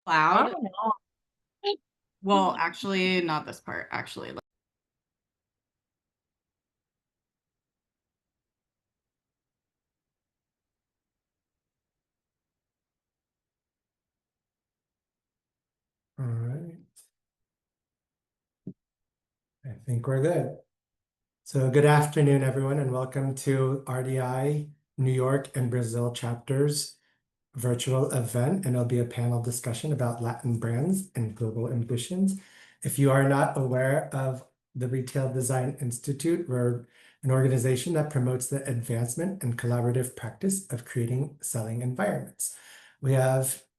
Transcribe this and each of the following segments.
I Cloud. don't know. Well, actually, not this part, actually. All right. I think we're good. So good afternoon, everyone, and welcome to RDI New York and Brazil chapters virtual event, and it'll be a panel discussion about Latin brands and global ambitions. If you are not aware of the Retail Design Institute, we're an organization that promotes the advancement and collaborative practice of creating selling environments.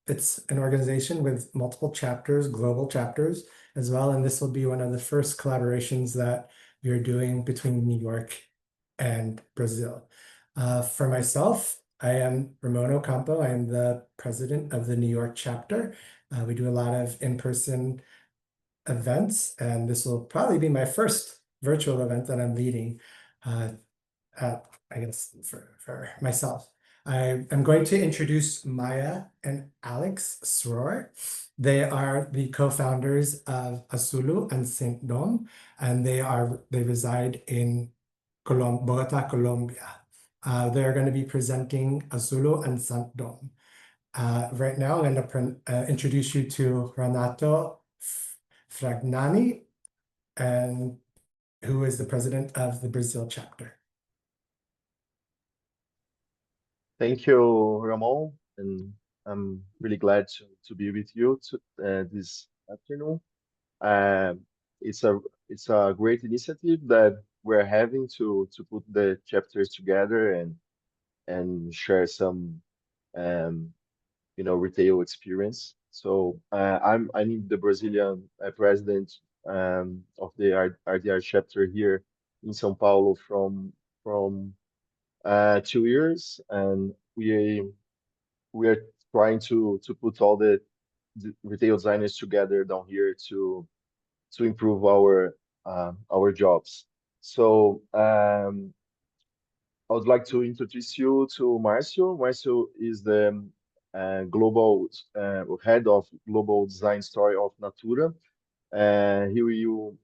It's an organization with multiple chapters, global chapters as well, and this will be one of the first collaborations that we are doing between New York and Brazil. For myself, I am Ramon Ocampo. I am the president of the New York chapter. We do a lot of in-person events, and this will probably be my first virtual event that I'm leading, I guess, for myself. I am going to introduce Maya and Alex Sroor. They are the co-founders of Azulu and Saint Dom, and they reside in Bogota, Colombia. They're going to be presenting Azulu and Saint Dom. Right now, I'm going to introduce you to Renato Fragnani, and who is the president of the Brazil chapter. Thank you, Ramon, and I'm really glad to be with you this afternoon. Um, it's a great initiative that we're having to put the chapters together and share some retail experience. So I'm the Brazilian president of the RDR chapter here in São Paulo from 2 years, and we are trying to put all the retail designers together down here to improve our jobs. So I would like to introduce you to Marcio. Marcio is the global head of global design story of Natura. He will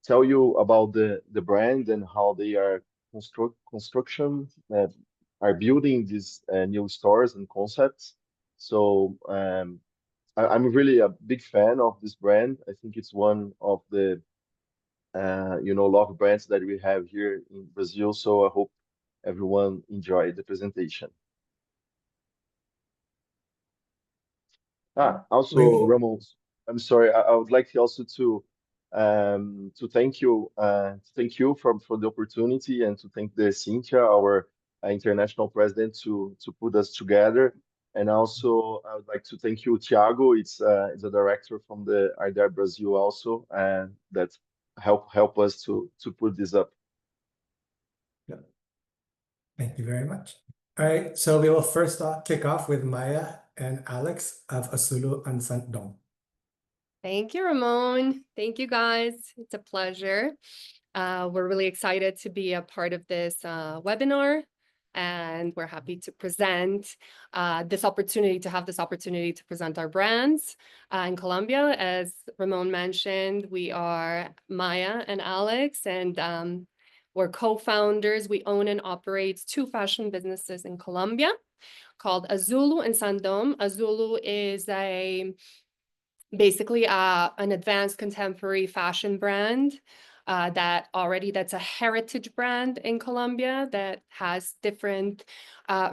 tell you about the brand and how they are construction are building these new stores and concepts. So I'm really a big fan of this brand. I think it's one of the love brands that we have here in Brazil. So I hope everyone enjoyed the presentation. Also, Ramon, I'm sorry. I would like also to thank you for the opportunity and to thank the Cynthia, our international president, to put us together. And also, I would like to thank you, Thiago. It's a director from the IDR Brazil also, and that help us to put this up. Yeah. Thank you very much. All right, so we will first kick off with Maya and Alex of Azulu and Saint Dom. Thank you, Ramon. Thank you, guys. It's a pleasure. We're really excited to be a part of this webinar, and we're happy to present this opportunity to present our brands in Colombia. As Ramon mentioned, we are Maya and Alex, and we're co-founders. We own and operate two fashion businesses in Colombia called Azulu and Saint Dom. Azulu is basically an advanced contemporary fashion brand that's a heritage brand in Colombia that has different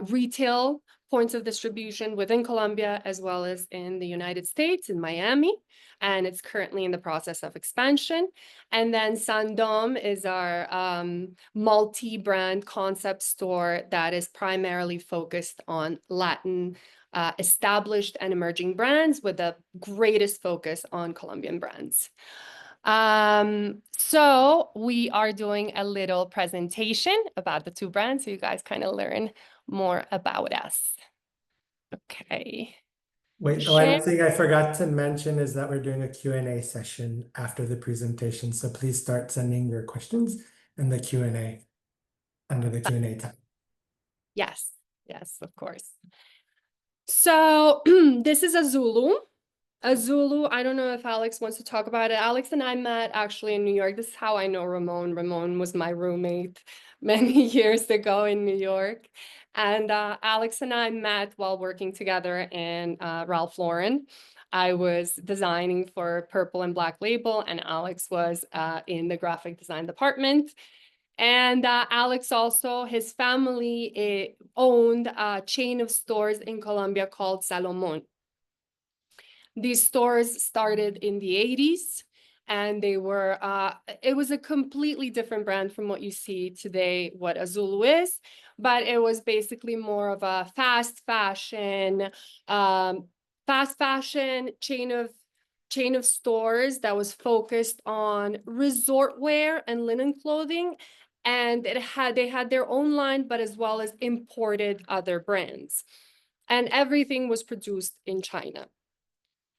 retail points of distribution within Colombia as well as in the United States, in Miami, and it's currently in the process of expansion. And then Saint Dom is our multi-brand concept store that is primarily focused on Latin established and emerging brands with the greatest focus on Colombian brands. So we are doing a little presentation about the two brands so you guys kind of learn more about us. Okay. Wait, one thing I forgot to mention is that we're doing a Q&A session after the presentation. So please start sending your questions in the Q&A under the Q&A tab. Yes, of course. So this is Azulu. Azulu, I don't know if Alex wants to talk about it. Alex and I met actually in New York. This is how I know Ramon. Ramon was my roommate many years ago in New York. And Alex and I met while working together in Ralph Lauren. I was designing for Purple and Black Label, and Alex was in the graphic design department. And Alex also, his family owned a chain of stores in Colombia called Salomon. These stores started in the 80s, and they were, it was a completely different brand from what you see today, what Azulu is, but it was basically more of a fast fashion chain of stores that was focused on resort wear and linen clothing. And they had their own line, but as well as imported other brands. And everything was produced in China.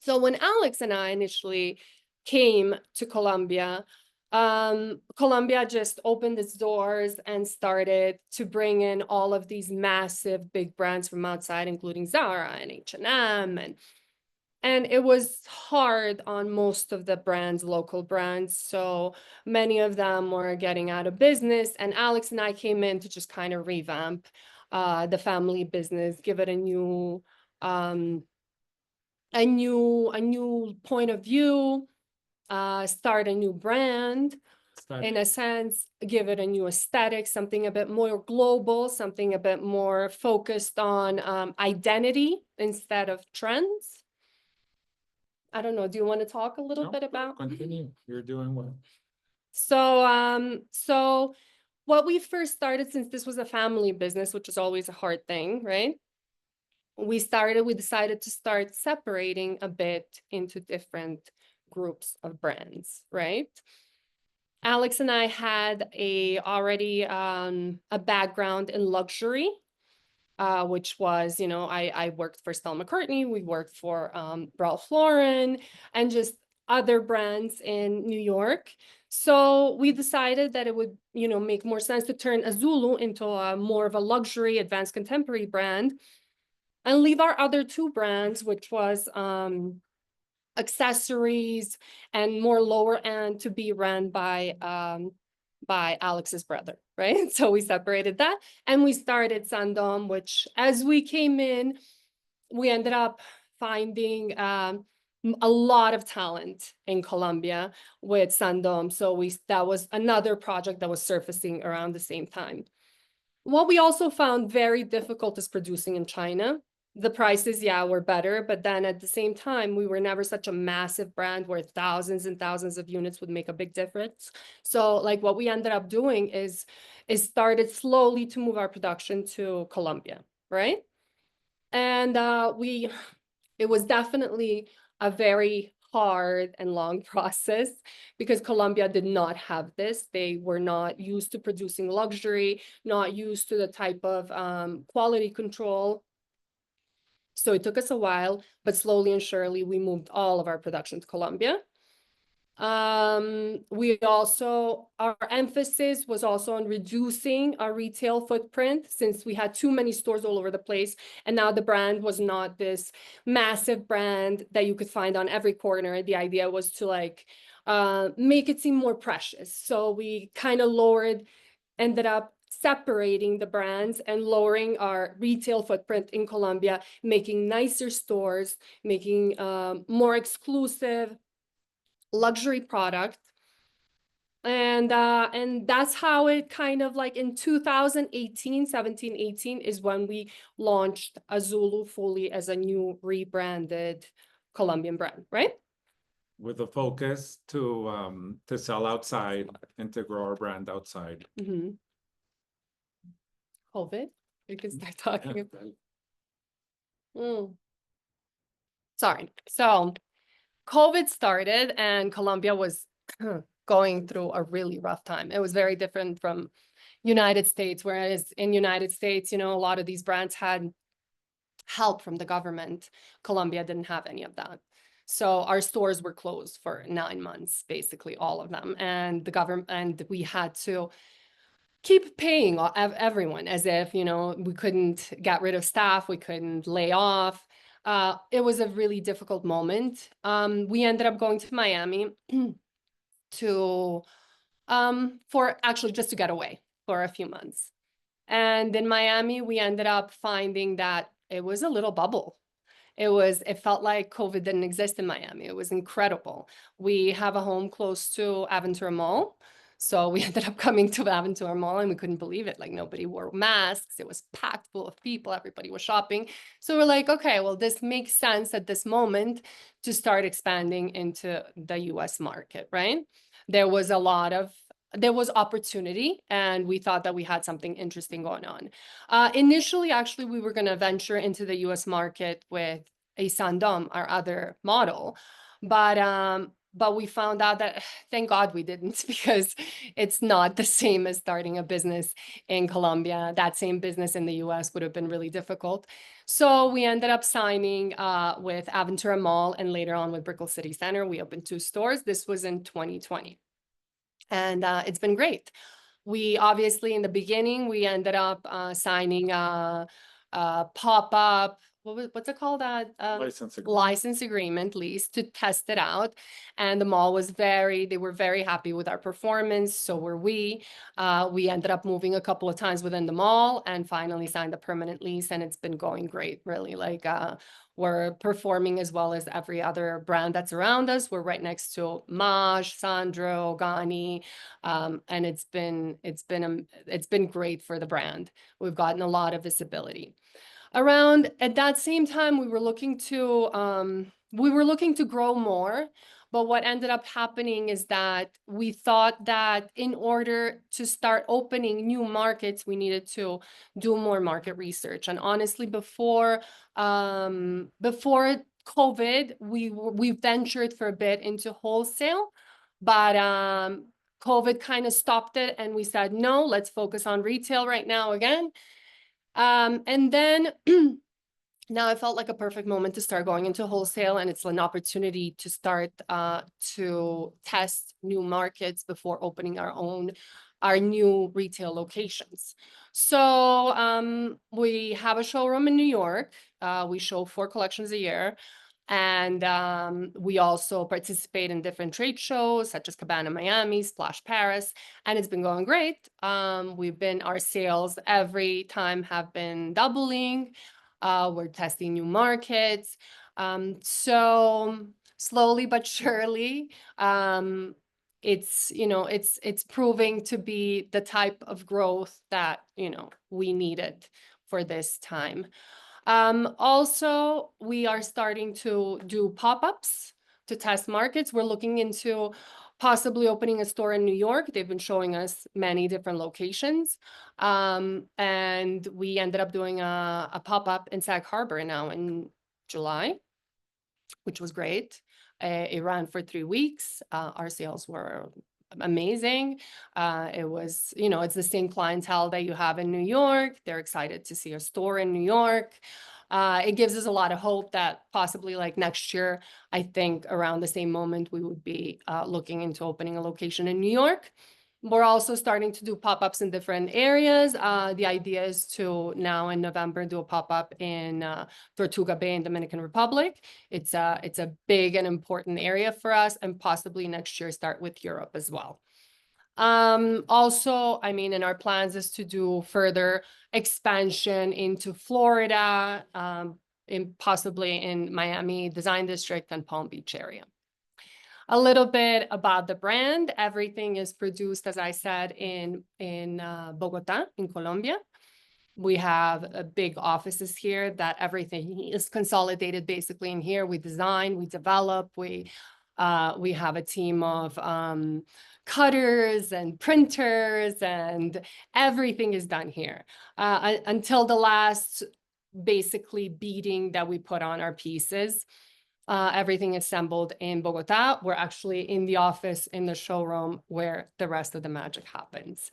So when Alex and I initially came to Colombia, Colombia just opened its doors and started to bring in all of these massive big brands from outside, including Zara and H&M, and it was hard on most of the brands, local brands. So many of them were getting out of business, and Alex and I came in to just kind of revamp the family business, give it a new point of view, start a new brand, in a sense, give it a new aesthetic, something a bit more global, something a bit more focused on identity instead of trends. I don't know, do you want to talk a little bit about? Continue, you're doing well. So what we first started, since this was a family business, which is always a hard thing, right? We decided to start separating a bit into different groups of brands, right? Alex and I had already a background in luxury, which was, I worked for Stella McCartney, we worked for Ralph Lauren, and just other brands in New York. So we decided that it would, make more sense to turn Azulu into more of a luxury, advanced contemporary brand, and leave our other two brands, which was accessories and more lower end, to be run by Alex's brother, right? So we separated that, and we started Sandom, which as we came in, we ended up finding a lot of talent in Colombia with Sandom. So that was another project that was surfacing around the same time. What we also found very difficult is producing in China. The prices, were better, but then at the same time, we were never such a massive brand where thousands and thousands of units would make a big difference. So like what we ended up doing is started slowly to move our production to Colombia, right? And it was definitely a very hard and long process because Colombia did not have this. They were not used to producing luxury, not used to the type of quality control. So it took us a while, but slowly and surely we moved all of our production to Colombia. Our emphasis was also on reducing our retail footprint, since we had too many stores all over the place. And now the brand was not this massive brand that you could find on every corner. The idea was to make it seem more precious. So we kind of ended up separating the brands and lowering our retail footprint in Colombia, making nicer stores, making more exclusive luxury product. And that's how it kind of in 17, 18 is when we launched Azulu fully as a new rebranded Colombian brand, right? With a focus to sell outside and to grow our brand outside. Mm-hmm. COVID, we can start talking about. Sorry. So COVID started and Colombia was going through a really rough time. It was very different from United States, whereas in United States, a lot of these brands had help from the government. Colombia didn't have any of that. So our stores were closed for 9 months, basically all of them. And the government, and we had to keep paying everyone as if, you know, we couldn't get rid of staff, we couldn't lay off. It was a really difficult moment. We ended up going to Miami to for actually just to get away for a few months. And in Miami, we ended up finding that it was a little bubble. It felt like COVID didn't exist in Miami. It was incredible. We have a home close to Aventura Mall. So we ended up coming to Aventura Mall and we couldn't believe it. Like nobody wore masks. It was packed full of people. Everybody was shopping. So we're like, okay, well, this makes sense at this moment to start expanding into the US market, right? There was opportunity and we thought that we had something interesting going on. Initially, actually, we were going to venture into the US market with a Sandom, our other model, but we found out that thank God we didn't, because it's not the same as starting a business in Colombia. That same business in the US would have been really difficult. So we ended up signing with Aventura Mall and later on with Brickell City Center. We opened 2 stores. This was in 2020. And it's been great. We obviously, in the beginning, we ended up signing a pop-up, what's it called? License agreement lease to test it out. And the mall was they were very happy with our performance. So were we. We ended up moving a couple of times within the mall and finally signed a permanent lease. And it's been going great, really. Like we're performing as well as every other brand that's around us. We're right next to Maj, Sandro, Gani, and it's been great for the brand. We've gotten a lot of visibility. Around at that same time, we were looking to grow more. But what ended up happening is that we thought that in order to start opening new markets, we needed to do more market research. And honestly, before COVID, we ventured for a bit into wholesale, but COVID kind of stopped it, and we said, no, let's focus on retail right now again. And then now it felt like a perfect moment to start going into wholesale, and it's an opportunity to start to test new markets before opening our new retail locations. So we have a showroom in New York. We show 4 collections a year. And we also participate in different trade shows such as Cabana Miami, Splash Paris, and it's been going great. Our sales every time have been doubling. We're testing new markets. So slowly but surely, it's proving to be the type of growth that, we needed for this time. Also, we are starting to do pop-ups to test markets. We're looking into possibly opening a store in New York. They've been showing us many different locations. And we ended up doing a pop-up in Sag Harbor now in July, which was great. It ran for 3 weeks. Our sales were amazing. It was, it's the same clientele that you have in New York. They're excited to see a store in New York. It gives us a lot of hope that possibly like next year, I think around the same moment, we would be looking into opening a location in New York. We're also starting to do pop-ups in different areas. The idea is to now in November do a pop-up in Tortuga Bay in Dominican Republic. It's a big and important area for us, and possibly next year start with Europe as well. Also, in our plans is to do further expansion into Florida, possibly in Miami Design District and Palm Beach area. A little bit about the brand. Everything is produced, as I said, in Bogota, in Colombia. We have big offices here that everything is consolidated basically in here. We design, we develop, we have a team of cutters and printers, and everything is done here. Until the last basically beading that we put on our pieces. Everything assembled in Bogota. We're actually in the office in the showroom where the rest of the magic happens.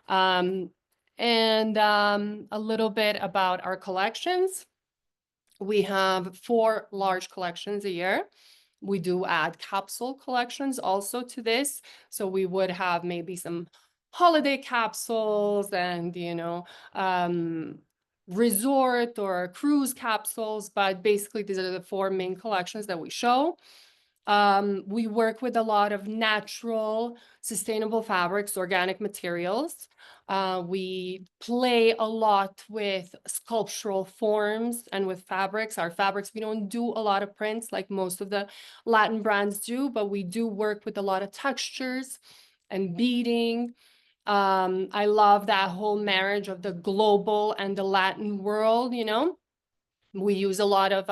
And a little bit about our collections. We have 4 large collections a year. We do add capsule collections also to this. So we would have maybe some holiday capsules and, resort or cruise capsules, but basically these are the four main collections that we show. We work with a lot of natural, sustainable fabrics, organic materials. We play a lot with sculptural forms and with fabrics. Our fabrics, we don't do a lot of prints like most of the Latin brands do, but we do work with a lot of textures and beading. I love that whole marriage of the global and the Latin world, We use a lot of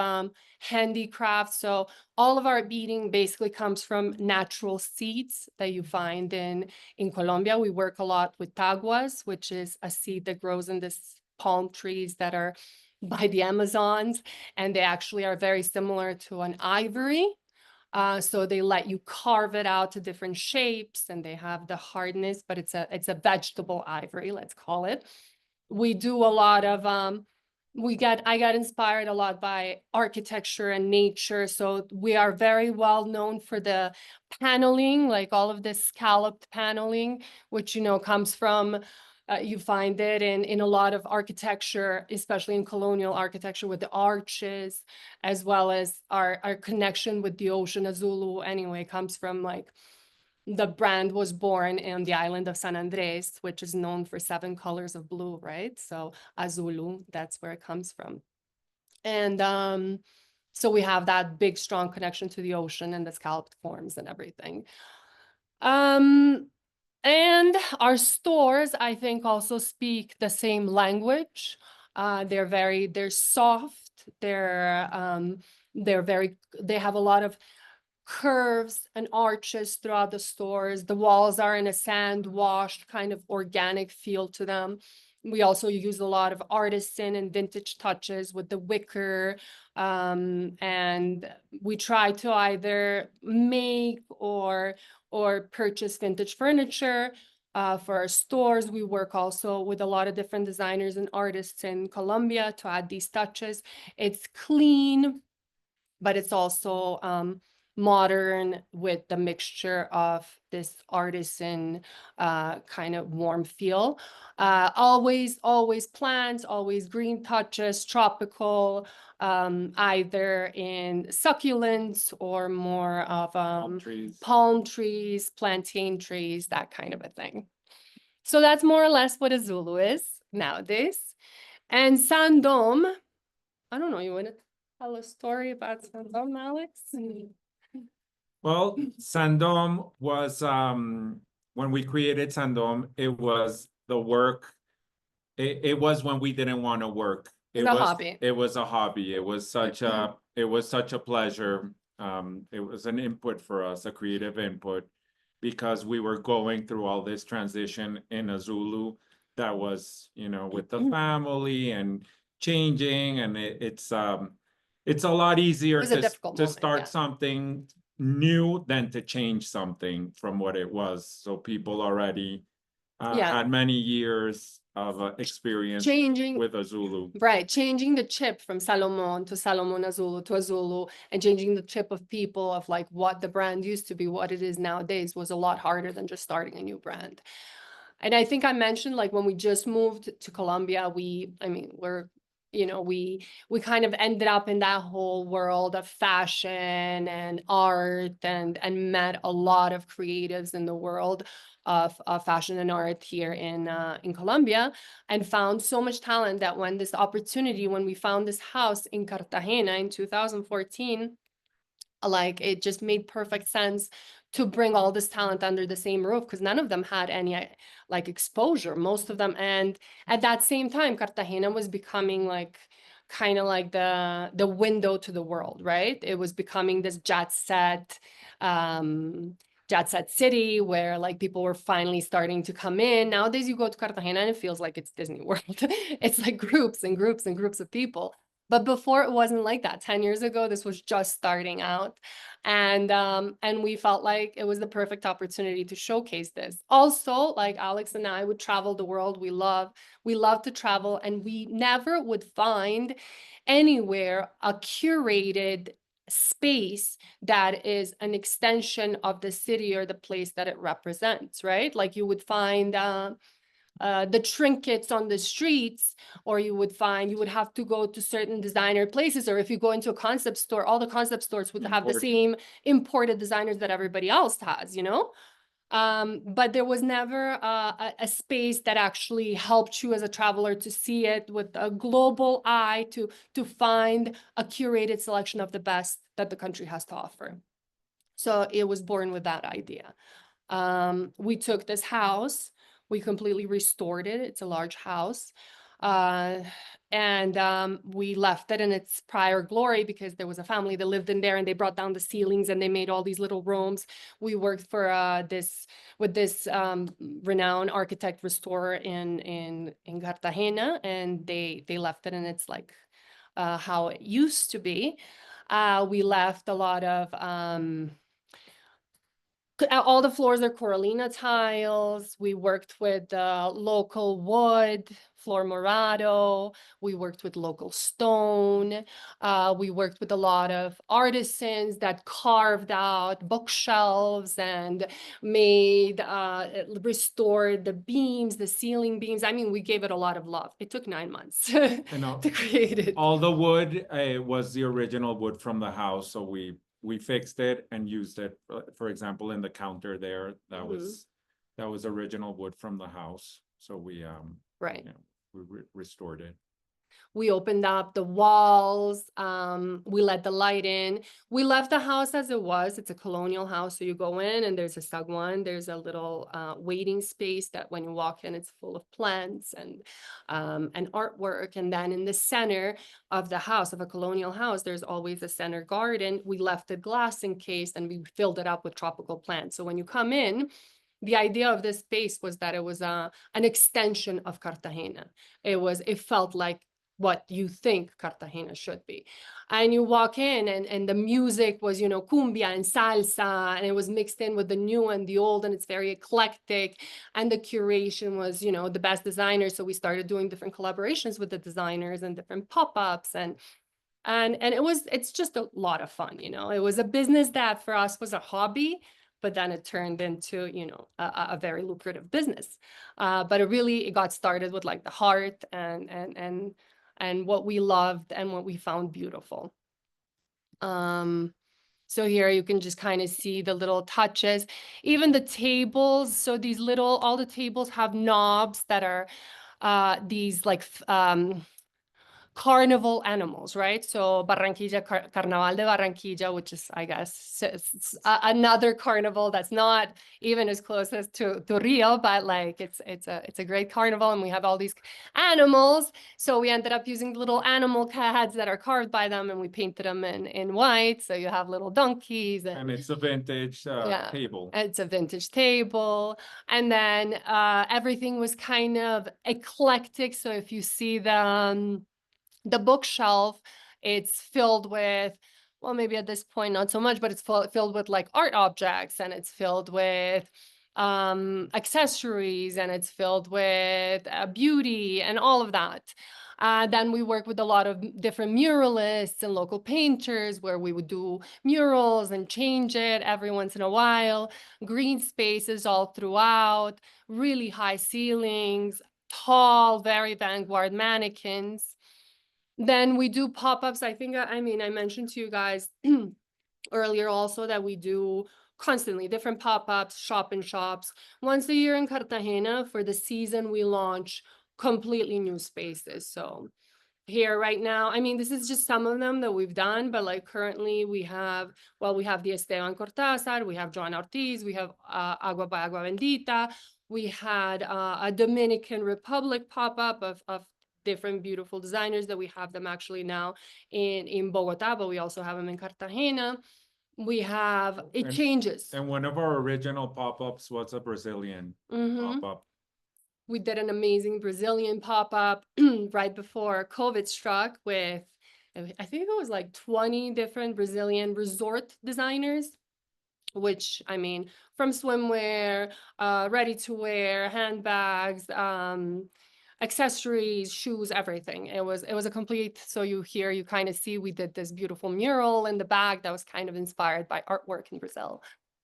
handicraft. So all of our beading basically comes from natural seeds that you find in Colombia. We work a lot with taguas, which is a seed that grows in this palm trees that are by the Amazons. And they actually are very similar to an ivory. So they let you carve it out to different shapes and they have the hardness, but it's a vegetable ivory, let's call it. We do a lot of I got inspired a lot by architecture and nature. So we are very well known for the paneling, like all of this scalloped paneling, which comes from you find it in a lot of architecture, especially in colonial architecture with the arches, as well as our connection with the ocean. Azulu, anyway, comes from like the brand was born on the island of San Andres, which is known for 7 colors of blue, right? So Azulu, that's where it comes from. And so we have that big, strong connection to the ocean and the scalloped forms and everything. And our stores, I think, also speak the same language. They're soft. They have a lot of curves and arches throughout the stores. The walls are in a sand washed kind of organic feel to them. We also use a lot of artisan and vintage touches with the wicker. And we try to either make or purchase vintage furniture. For our stores, we work also with a lot of different designers and artists in Colombia to add these touches. It's clean, but it's also modern with the mixture of this artisan kind of warm feel. Always plants, always green touches, tropical, either in succulents or more of palm trees, plantain trees, that kind of a thing. So that's more or less what Azulu is nowadays. And Sandom, I don't know, you want to tell a story about Sandom, Alex? Well, Sandom was when we created Sandom, it was the work. It was when we didn't want to work. It was a hobby. It was a hobby. It was such a pleasure. It was an input for us, a creative input, because we were going through all this transition in Azulu that was, with the family and changing, and it's a lot easier to start something new than to change something from what it was. So people already had many years of experience with Azulu. Right, changing the chip from Salomon to Salomon Azulu to Azulu, and changing the chip of people of like what the brand used to be, what it is nowadays, was a lot harder than just starting a new brand. And I think I mentioned, like, when we just moved to Colombia, we kind of ended up in that whole world of fashion and art and met a lot of creatives in the world of fashion and art here in Colombia, and found so much talent that when we found this house in Cartagena in 2014, like, it just made perfect sense to bring all this talent under the same roof, because none of them had any like exposure, most of them. And at that same time, Cartagena was becoming like kind of like the window to the world, right? It was becoming this jet set city where like people were finally starting to come in. Nowadays, you go to Cartagena and it feels like it's Disney World. It's like groups and groups and groups of people. But before, it wasn't like that. 10 years ago, this was just starting out. And we felt like it was the perfect opportunity to showcase this. Also, like Alex and I would travel the world. We love to travel, and we never would find anywhere a curated space that is an extension of the city or the place that it represents, right? Like you would find the trinkets on the streets, or you would have to go to certain designer places, or if you go into a concept store, all the concept stores would have the Import. same imported designers that everybody else has, you know? But there was never a space that actually helped you as a traveler to see it with a global eye to find a curated selection of the best that the country has to offer. So it was born with that idea. We took this house, we completely restored it. It's a large house. And we left it in its prior glory because there was a family that lived in there, and they brought down the ceilings and they made all these little rooms. We worked for this renowned architect restorer in Cartagena, and they left it in its like how it used to be. We left a lot of all the floors are Coralina tiles. We worked with local wood, Flor Morado. We worked with local stone. We worked with a lot of artisans that carved out bookshelves and made, restored the beams, the ceiling beams. I mean, we gave it a lot of love. It took 9 months to create it. All the wood was the original wood from the house, so we fixed it and used it, for example, in the counter there, that was original wood from the house. So we, Right. you know, we restored it. We opened up the walls, we let the light in. We left the house as it was. It's a colonial house. So you go in and there's a saguan, there's a little waiting space that when you walk in, it's full of plants and artwork. And then in the center of the house, of a colonial house, there's always a center garden. We left the glass encased and we filled it up with tropical plants. So when you come in, the idea of this space was that it was an extension of Cartagena. It felt like what you think Cartagena should be. And you walk in and the music was, you know, cumbia and salsa, and it was mixed in with the new and the old, and it's very eclectic. And the curation was, you know, the best designers. So we started doing different collaborations with the designers and different pop-ups and it's just a lot of fun, you know. It was a business that for us was a hobby, but then it turned into, you know, a very lucrative business. But it got started with like the heart and what we loved and what we found beautiful. So here you can just kind of see the little touches, even the tables. So all the tables have knobs that are these like carnival animals, right? So Barranquilla, Carnaval de Barranquilla, which is, I guess, another carnival that's not even as close as to Rio, but like it's a great carnival, and we have all these animals. So we ended up using little animal heads that are carved by them, and we painted them in white. So you have little donkeys, And it's a vintage table. It's a vintage table, and then everything was kind of eclectic. So if you see the bookshelf, it's filled with, well, maybe at this point not so much, but it's filled with like art objects, and it's filled with accessories, and it's filled with beauty and all of that. Then we work with a lot of different muralists and local painters, where we would do murals and change it every once in a while. Green spaces all throughout, really high ceilings, tall, very vanguard mannequins. Then we do pop-ups. I mentioned to you guys earlier also that we do constantly different pop-ups, shop-in-shops. Once a year in Cartagena, for the season, we launch completely new spaces. So here right now, this is just some of them that we've done, but like currently we have the Esteban Cortázar, we have Joan Ortiz, we have Agua by Agua Bendita. We had a Dominican Republic pop-up of different beautiful designers that we have them actually now in Bogota, but we also have them in Cartagena. It changes. And one of our original pop-ups was a Brazilian pop-up. We did an amazing Brazilian pop-up right before COVID struck with, I think it was like 20 different Brazilian resort designers, which, from swimwear, ready-to-wear, handbags, accessories, shoes, everything. It was a complete, so you kind of see we did this beautiful mural in the back that was kind of inspired by artwork in Brazil.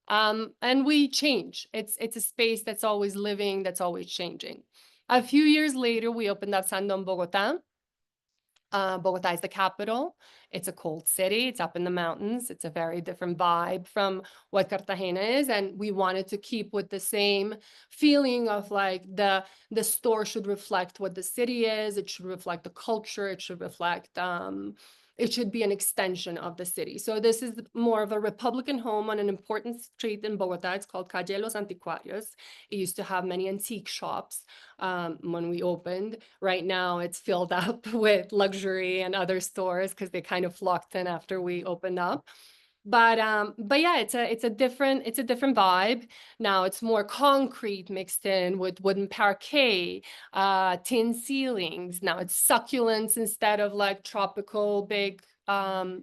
And we change. It's a space that's always living, that's always changing. A few years later, we opened up Sandon Bogota. Bogota is the capital. It's a cold city. It's up in the mountains. It's a very different vibe from what Cartagena is. And we wanted to keep with the same feeling of like the store should reflect what the city is. It should reflect the culture. It should reflect, it should be an extension of the city. So this is more of a Republican home on an important street in Bogota. It's called Calle Los Anticuarios. It used to have many antique shops when we opened. Right now it's filled up with luxury and other stores because they kind of flocked in after we opened up. But yeah, it's a different vibe. Now it's more concrete mixed in with wooden parquet, tin ceilings. Now it's succulents instead of like tropical big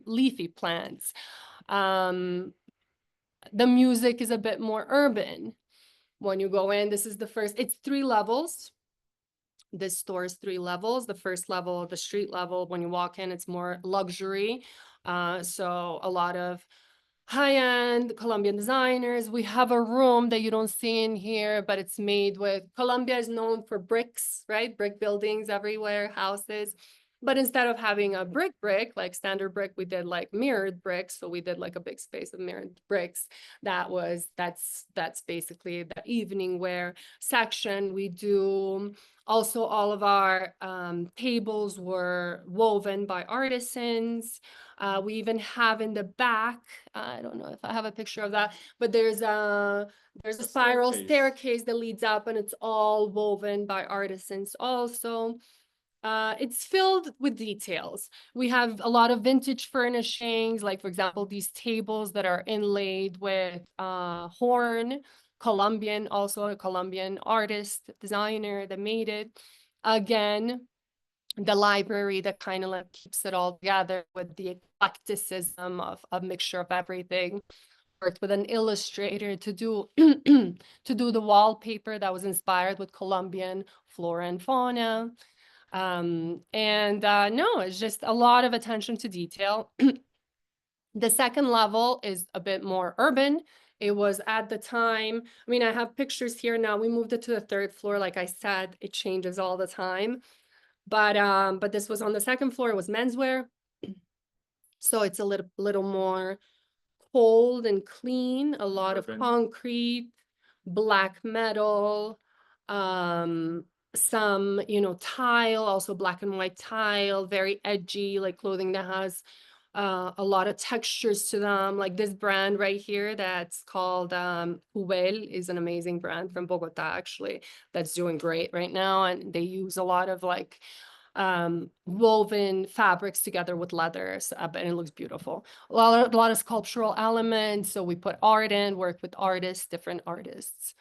leafy plants. The music is a bit more urban. When you go in, this is the first, it's 3 levels. This store is 3 levels. The first level, the street level, when you walk in, it's more luxury. So a lot of high-end Colombian designers. We have a room that you don't see in here, but it's made with, Colombia is known for bricks, right? Brick buildings everywhere, houses. But instead of having a brick, like standard brick, we did like mirrored bricks. So we did like a big space of mirrored bricks. That's basically the evening wear section. We do also all of our tables were woven by artisans. We even have in the back, I don't know if I have a picture of that, but there's a spiral staircase that leads up, and it's all woven by artisans also. It's filled with details. We have a lot of vintage furnishings, like for example, these tables that are inlaid with horn, Colombian, also a Colombian artist, designer that made it. Again, the library that kind of like keeps it all together with the eclecticism of a mixture of everything. Worked with an illustrator to do the wallpaper that was inspired with Colombian flora and fauna. No, it's just a lot of attention to detail. The second level is a bit more urban. It was at the time, I mean, I have pictures here now. We moved it to the 3rd floor. Like I said, it changes all the time. But this was on the 2nd floor. It was menswear. So it's a little more cold and clean, a lot of concrete, black metal, some, tile, also black and white tile, very edgy, like clothing that has a lot of textures to them. Like this brand right here that's called Jubel is an amazing brand from Bogota, actually, that's doing great right now. And they use a lot of like woven fabrics together with leathers, and it looks beautiful. A lot of sculptural elements. So we put art in, work with artists, different artists.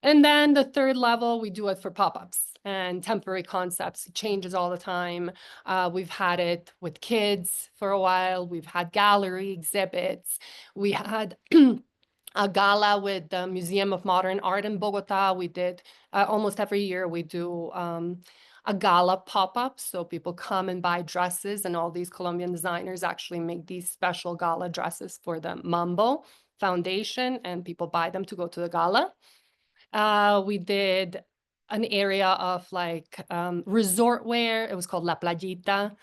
And then the 3rd level, we do it for pop-ups and temporary concepts. It changes all the time. We've had it with kids for a while. We've had gallery exhibits. We had a gala with the Museum of Modern Art in Bogota. We did almost every year we do a gala pop-up. So people come and buy dresses, and all these Colombian designers actually make these special gala dresses for the Mambo Foundation, and people buy them to go to the gala. We did an area of like resort wear. It was called La Playita.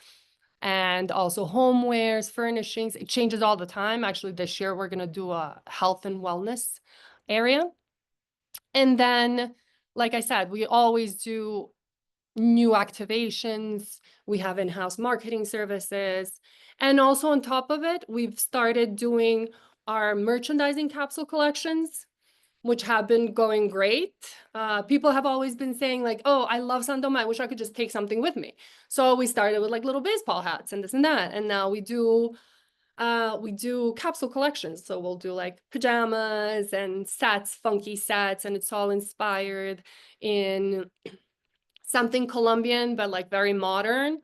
And also homewares, furnishings. It changes all the time. Actually, this year we're going to do a health and wellness area. And then, like I said, we always do new activations. We have in-house marketing services. And also on top of it, we've started doing our merchandising capsule collections, which have been going great. People have always been saying like, oh, I love San Doma. I wish I could just take something with me. So we started with like little baseball hats and this and that. And now we do capsule collections. So we'll do like pajamas and sets, funky sets, and it's all inspired in something Colombian, but like very modern.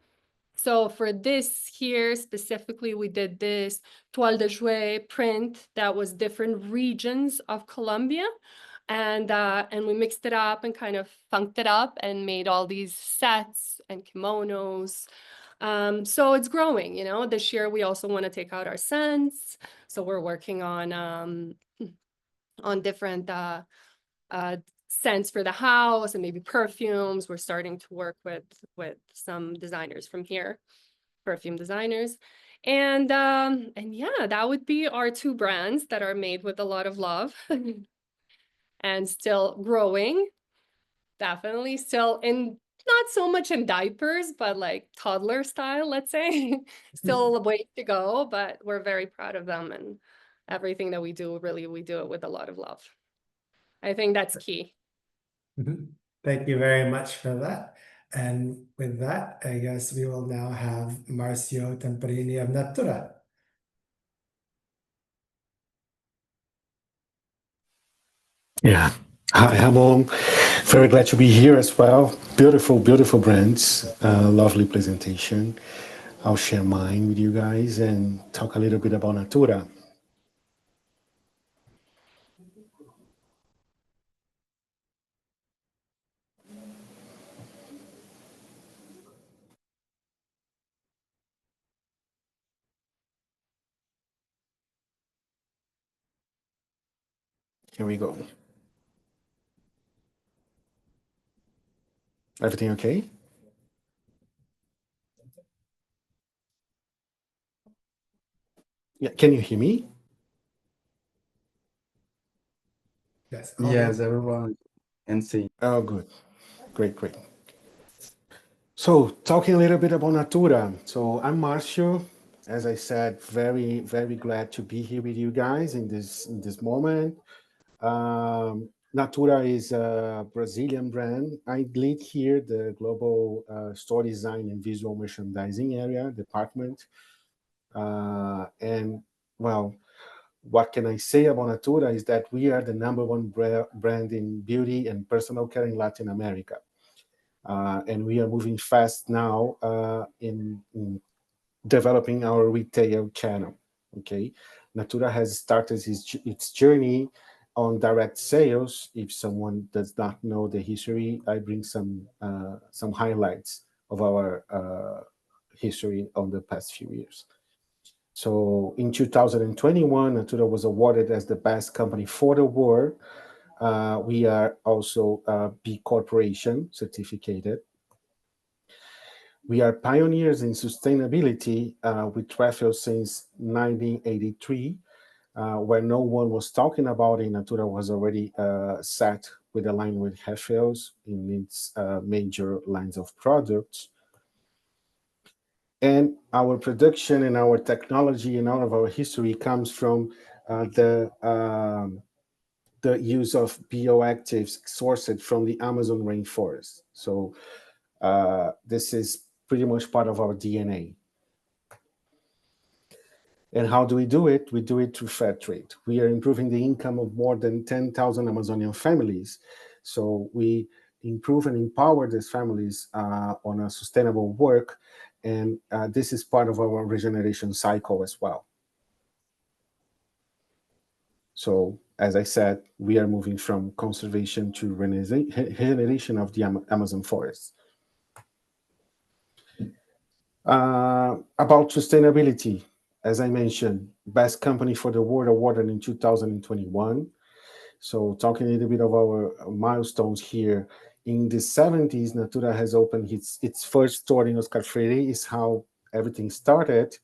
So for this here specifically, we did this toile de jouet print that was different regions of Colombia. And we mixed it up and kind of funked it up and made all these sets and kimonos. So it's growing, you know. This year we also want to take out our scents, so we're working on different scents for the house and maybe perfumes. We're starting to work with some designers from here, perfume designers. And yeah, that would be our two brands that are made with a lot of love and still growing. Definitely still in, not so much in diapers, but like toddler style, let's say. Still a way to go, but we're very proud of them, and everything that we do, really, we do it with a lot of love. I think that's key. Thank you very much for that. And with that, I guess we will now have Marcio Temperini of Natura. Yeah. Hi, I'm all very glad to be here as well. Beautiful, beautiful brands. Lovely presentation. I'll share mine with you guys and talk a little bit about Natura. Here we go. Everything okay? Yeah, can you hear me? Yes. Yes, everyone can see. Oh, good. Great, great. So, talking a little bit about Natura. So, I'm Marcio. As I said, very, very glad to be here with you guys in this moment. Natura is a Brazilian brand. I lead here the global store design and visual merchandising area department. And well, what can I say about Natura is that we are the #1 brand in beauty and personal care in Latin America. And we are moving fast now in developing our retail channel. Okay, Natura has started its journey on direct sales. If someone does not know the history, I bring some highlights of our history on the past few years. So in 2021, Natura was awarded as the best company for the world. We are also B Corporation certificated. We are pioneers in sustainability with Traffic since 1983, where no one was talking about it. Natura was already set with a line with Hefels in its major lines of products. And our production and our technology and all of our history comes from the use of bioactives sourced from the Amazon rainforest. So this is pretty much part of our DNA. And how do we do it? We do it through fair trade. We are improving the income of more than 10,000 Amazonian families. So we improve and empower these families on a sustainable work. And this is part of our regeneration cycle as well. So as I said, we are moving from conservation to regeneration of the Amazon forest. About sustainability, as I mentioned, best company for the world awarded in 2021. So talking a little bit of our milestones here. In the 70s, Natura has opened its first store in Oscar Freire, is how everything started.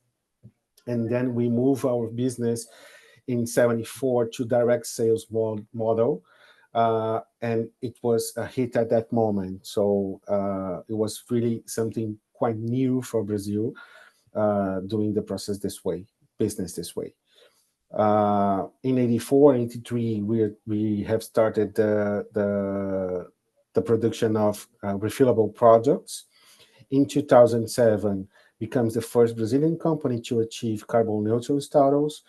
And then we move our business in 74 to direct sales model. And it was a hit at that moment. So it was really something quite new for Brazil, doing the process this way, business this way. In 84, 83, we have started the production of refillable products. In 2007, becomes the first Brazilian company to achieve carbon neutral status.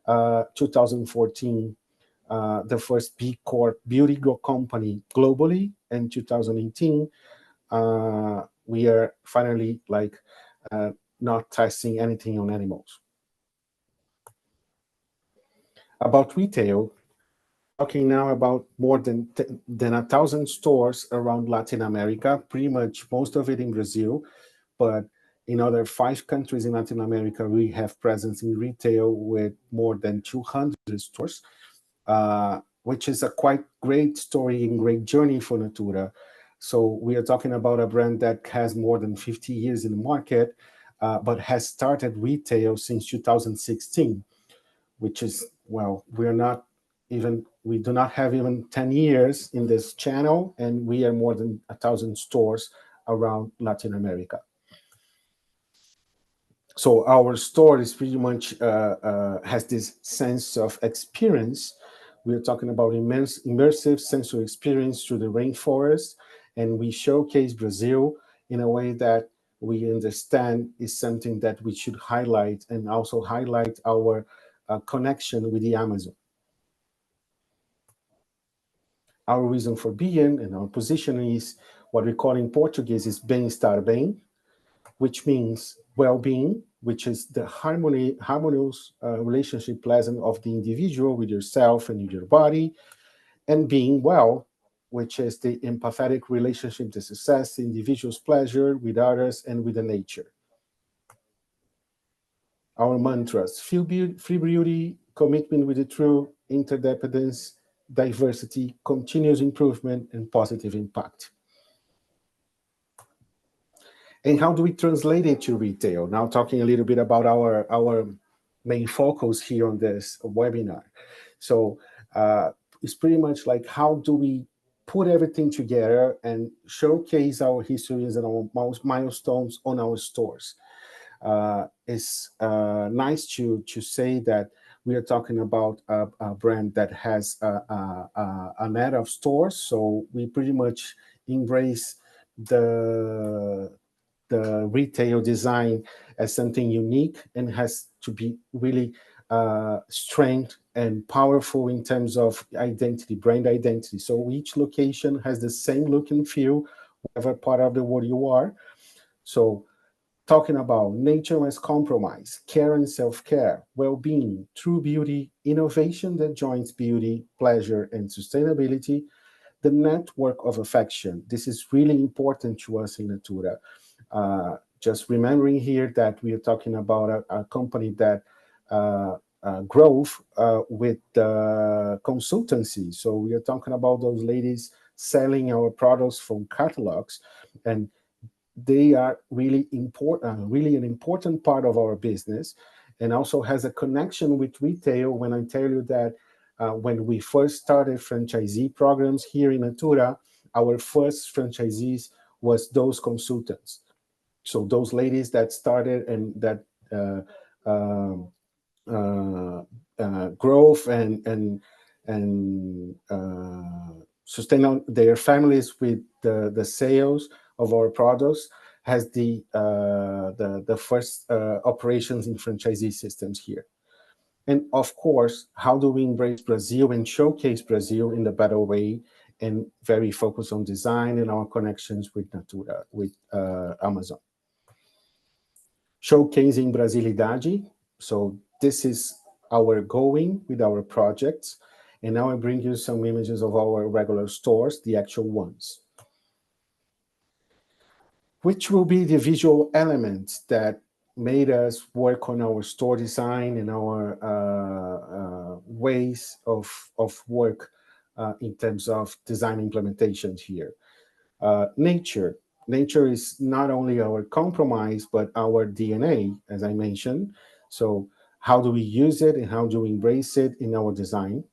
2014, the first B Corp beauty company globally. And 2018, we are finally not testing anything on animals. About retail, talking now about more than 1,000 stores around Latin America, pretty much most of it in Brazil, but in other 5 countries in Latin America, we have presence in retail with more than 200 stores, which is a quite great story and great journey for Natura. So we are talking about a brand that has more than 50 years in the market, but has started retail since 2016, which is, well, we do not have even 10 years in this channel, and we are more than 1,000 stores around Latin America. So our store is pretty much has this sense of experience. We are talking about immersive sensory experience through the rainforest, and we showcase Brazil in a way that we understand is something that we should highlight, and also highlight our connection with the Amazon. Our reason for being and our position is what we call in Portuguese is bem-estar bem, which means well-being, which is the harmonious relationship pleasant of the individual with yourself and with your body, and being well, which is the empathetic relationship, the success, the individual's pleasure with others and with the nature. Our mantras: free beauty, commitment with the truth, interdependence, diversity, continuous improvement, and positive impact. And how do we translate it to retail? Now talking a little bit about our main focus here on this webinar. So it's pretty much like, how do we put everything together and showcase our histories and our milestones on our stores? It's nice to say that we are talking about a brand that has a net of stores. So we pretty much embrace the retail design as something unique and has to be really strength and powerful in terms of identity, brand identity. So each location has the same look and feel, whatever part of the world you are. So talking about nature as compromise, care and self-care, well-being, true beauty, innovation that joins beauty, pleasure, and sustainability, the network of affection. This is really important to us in Natura. Just remembering here that we are talking about a company that grows with consultancy. So we are talking about those ladies selling our products from catalogs, and they are really important, really an important part of our business, and also has a connection with retail. When I tell you that when we first started franchisee programs here in Natura, our first franchisees was those consultants. So those ladies that started and that growth and sustain their families with the sales of our products has the first operations in franchisee systems here. And of course, how do we embrace Brazil and showcase Brazil in the better way, and very focused on design and our connections with Natura, with Amazon. Showcasing Brasilidade. So this is our going with our projects. And now I bring you some images of our regular stores, the actual ones. Which will be the visual elements that made us work on our store design and our ways of work in terms of design implementation here. Nature. Nature is not only our compromise, but our DNA, as I mentioned. So how do we use it and how do we embrace it in our design?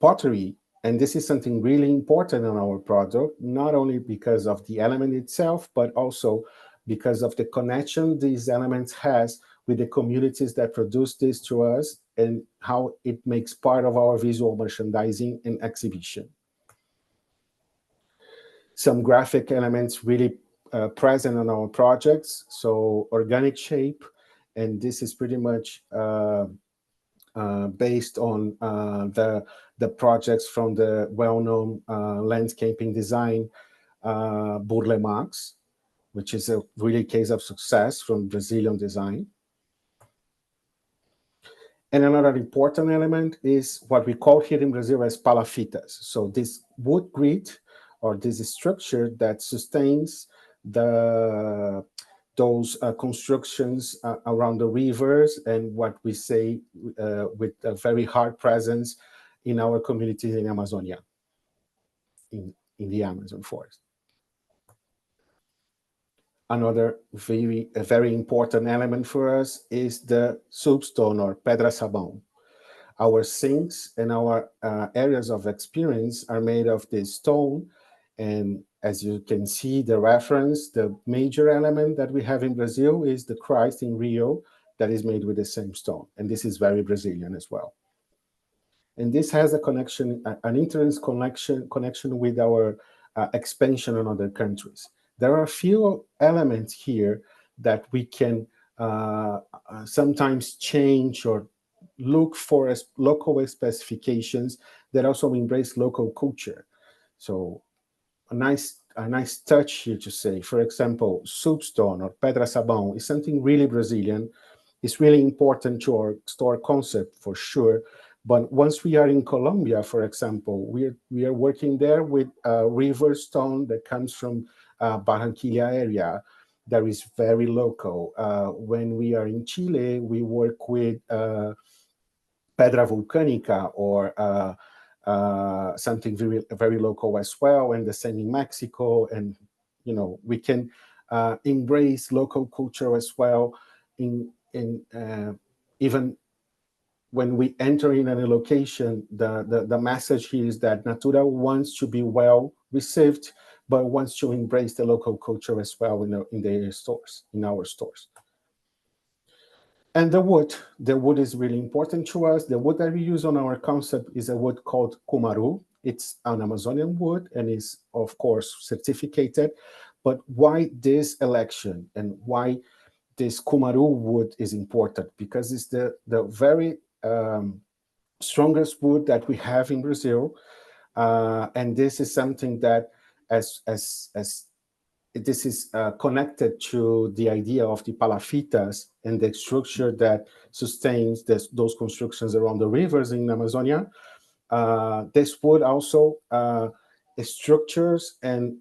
Pottery, and this is something really important on our product, not only because of the element itself, but also because of the connection these elements has with the communities that produce this to us and how it makes part of our visual merchandising and exhibition. Some graphic elements really present on our projects. So organic shape, and this is pretty much based on the projects from the well-known landscaping design Burle Marx, which is a really case of success from Brazilian design. And another important element is what we call here in Brazil as palafitas. So this wood grid or this structure that sustains those constructions around the rivers and what we say with a very hard presence in our communities in Amazonia, in the Amazon forest. Another very important element for us is the soapstone or pedra sabão. Our sinks and our areas of experience are made of this stone. And as you can see, the reference, the major element that we have in Brazil is the Christ in Rio that is made with the same stone. And this is very Brazilian as well. And this has a connection, an interest connection with our expansion in other countries. There are a few elements here that we can sometimes change or look for local specifications that also embrace local culture. So a nice touch here to say, for example, soapstone or pedra sabão is something really Brazilian. It's really important to our store concept for sure. But once we are in Colombia, for example, we are working there with a river stone that comes from Barranquilla area that is very local. When we are in Chile, we work with pedra vulcânica or something very local as well, and the same in Mexico. And we can embrace local culture as well in even when we enter in any location. The message here is that Natura wants to be well received, but wants to embrace the local culture as well in their stores, in our stores. And the wood is really important to us. The wood that we use on our concept is a wood called Cumaru. It's an Amazonian wood and is, of course, certificated. But why this election and why this Cumaru wood is important? Because it's the very strongest wood that we have in Brazil. And this is something that as this is connected to the idea of the palafitas and the structure that sustains those constructions around the rivers in Amazonia. This wood also structures and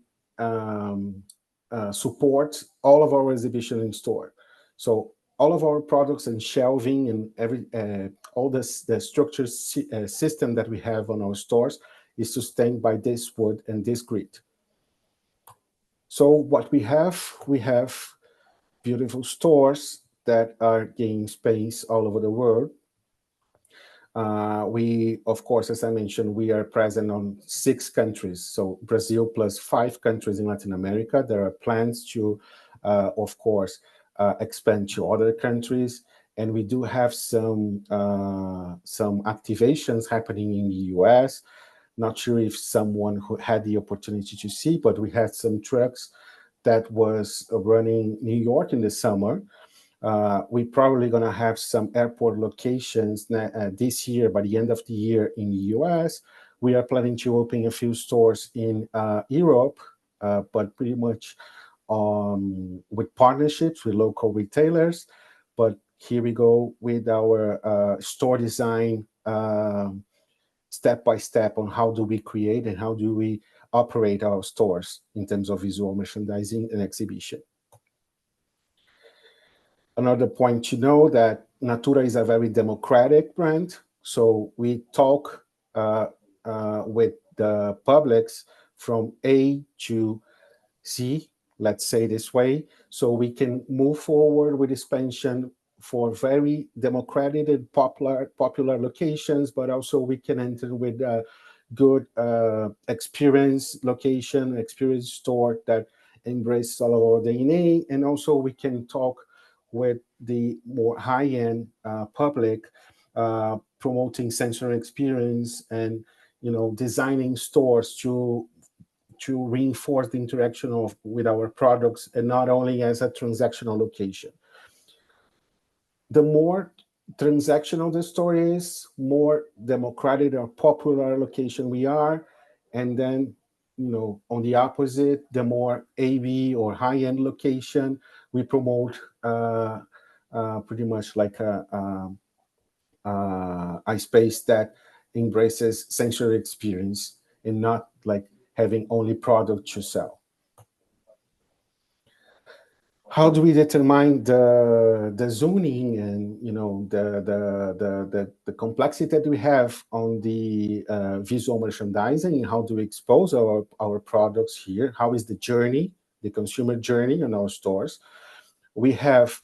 supports all of our exhibition in store. So all of our products and shelving and all the structure system that we have on our stores is sustained by this wood and this grid. So what we have beautiful stores that are gaining space all over the world. We, of course, as I mentioned, we are present on 6 countries. So Brazil plus 5 countries in Latin America. There are plans to, of course, expand to other countries. And we do have some activations happening in the US. Not sure if someone who had the opportunity to see, but we had some trucks that was running New York in the summer. We're probably going to have some airport locations this year, by the end of the year in the US. We are planning to open a few stores in Europe, but pretty much with partnerships with local retailers. But here we go with our store design step by step on how do we create and how do we operate our stores in terms of visual merchandising and exhibition. Another point to know that Natura is a very democratic brand. So we talk with the publics from A to Z, let's say this way, so we can move forward with expansion for very democratic and popular locations, but also we can enter with a good experience store that embraces all of our DNA. And also we can talk with the more high-end public, promoting sensory experience and designing stores to reinforce the interaction with our products and not only as a transactional location. The more transactional the store is, more democratic or popular location we are. And then, on the opposite, the more AB or high-end location, we promote pretty much like a a space that embraces sensory experience and not like having only product to sell. How do we determine the zoning and the complexity that we have on the visual merchandising, and how do we expose our products here? How is the journey, the consumer journey in our stores? We have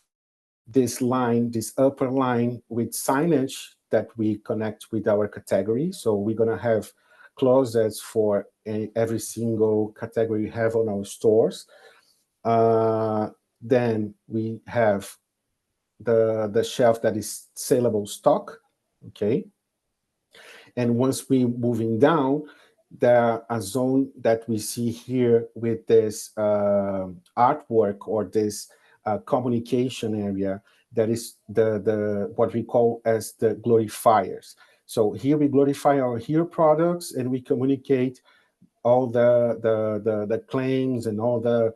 this line, this upper line with signage that we connect with our category. So we're gonna have closets for every single category we have on our stores. Then we have the shelf that is saleable stock, okay? And once we moving down, there a zone that we see here with this artwork or this communication area that is the what we call as the glorifiers. So here we glorify our hero products and we communicate all the claims and all the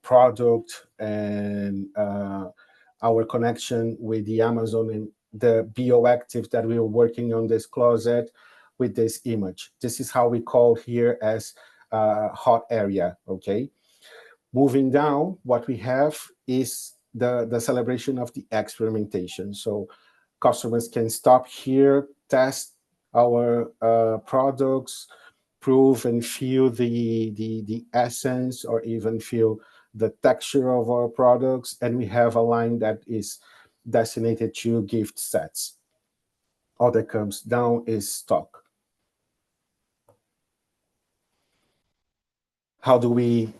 product and our connection with the Amazon and the bioactive that we are working on this closet with this image. This is how we call here as hot area, okay? Moving down, what we have is the celebration of the experimentation. So customers can stop here, test our products, prove and feel the essence or even feel the texture of our products. And we have a line that is designated to gift sets. All that comes down is stock. How do we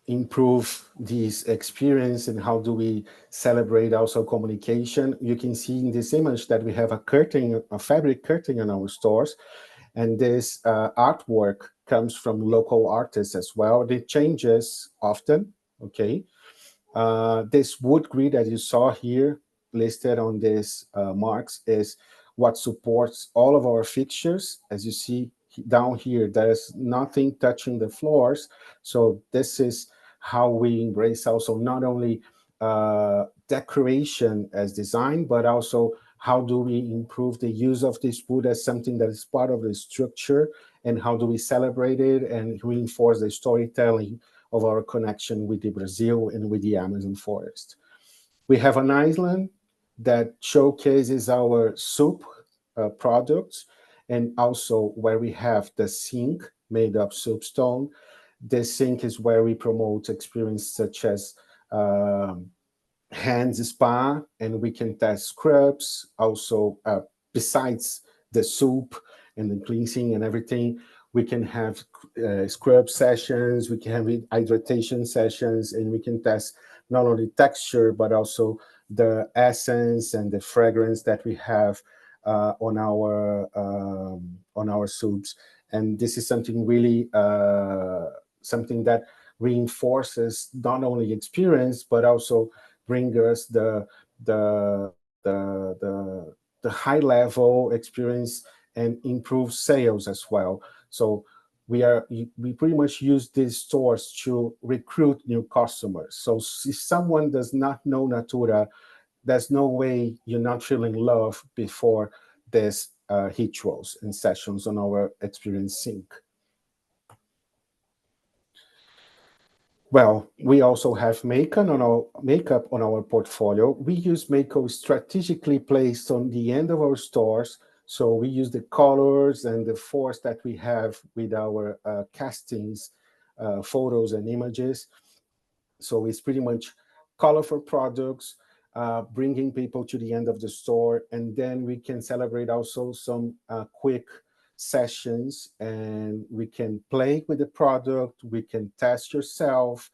improve this experience, and how do we celebrate also communication? You can see in this image that we have a curtain, a fabric curtain in our stores, and this artwork comes from local artists as well. It changes often, okay? This wood grid that you saw here listed on this marks is what supports all of our fixtures. As you see down here, there's nothing touching the floors. So this is how we embrace also not only decoration as design, but also how do we improve the use of this wood as something that is part of the structure, and how do we celebrate it and reinforce the storytelling of our connection with the Brazil and with the Amazon forest. We have an island that showcases our soup products, and also where we have the sink made of soapstone. This sink is where we promote experience such as hands spa, and we can test scrubs. Also, besides the soup and the cleansing and everything, we can have scrub sessions, we can have hydration sessions, and we can test not only texture, but also the essence and the fragrance that we have on our soups. And this is something really something that reinforces not only experience, but also bring us the high level experience and improve sales as well. So we pretty much use these stores to recruit new customers. So if someone does not know Natura, there's no way you're not feeling love before this rituals and sessions on our experience sink. Well, we also have makeup on our portfolio. We use makeup strategically placed on the end of our stores. So we use the colors and the force that we have with our castings, photos and images. So it's pretty much colorful products, bringing people to the end of the store. And then we can celebrate also some quick sessions, and we can play with the product, we can test yourself,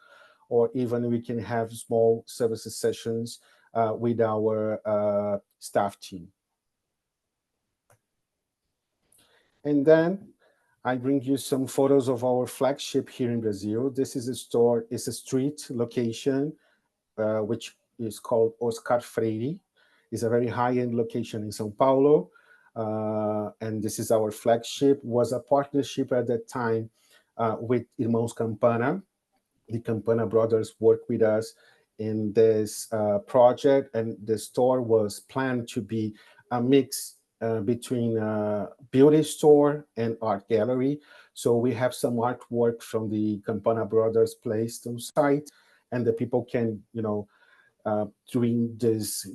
or even we can have small services sessions with our staff team. And then I bring you some photos of our flagship here in Brazil. This is a store, it's a street location, which is called Oscar Freire. It's a very high-end location in São Paulo. And this is our flagship. Was a partnership at that time with Irmãos Campana. The Campana brothers worked with us in this project, and the store was planned to be a mix between a beauty store and art gallery. So we have some artwork from the Campana Brothers placed on site, and the people can, during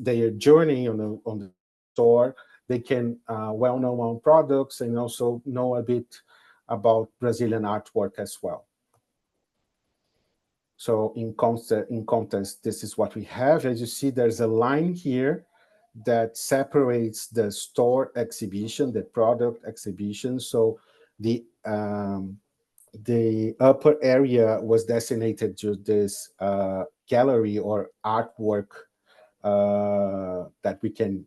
their journey on the store, they can well know our products and also know a bit about Brazilian artwork as well. So in context, this is what we have. As you see, there's a line here that separates the store exhibition, the product exhibition. So the upper area was designated to this gallery or artwork that we can,